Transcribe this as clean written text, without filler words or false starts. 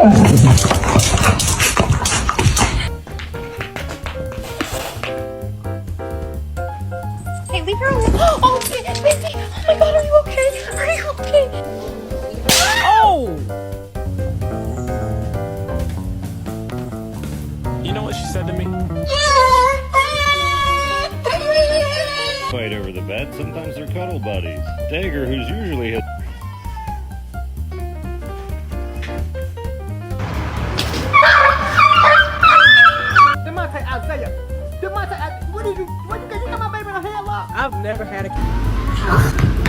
Hey, leave her alone. Oh, baby. Oh my God, are you okay? Are you okay? Oh! You know what she said to me? Fight over the bed, sometimes they're cuddle buddies. Dagger, who's usually his I've never had a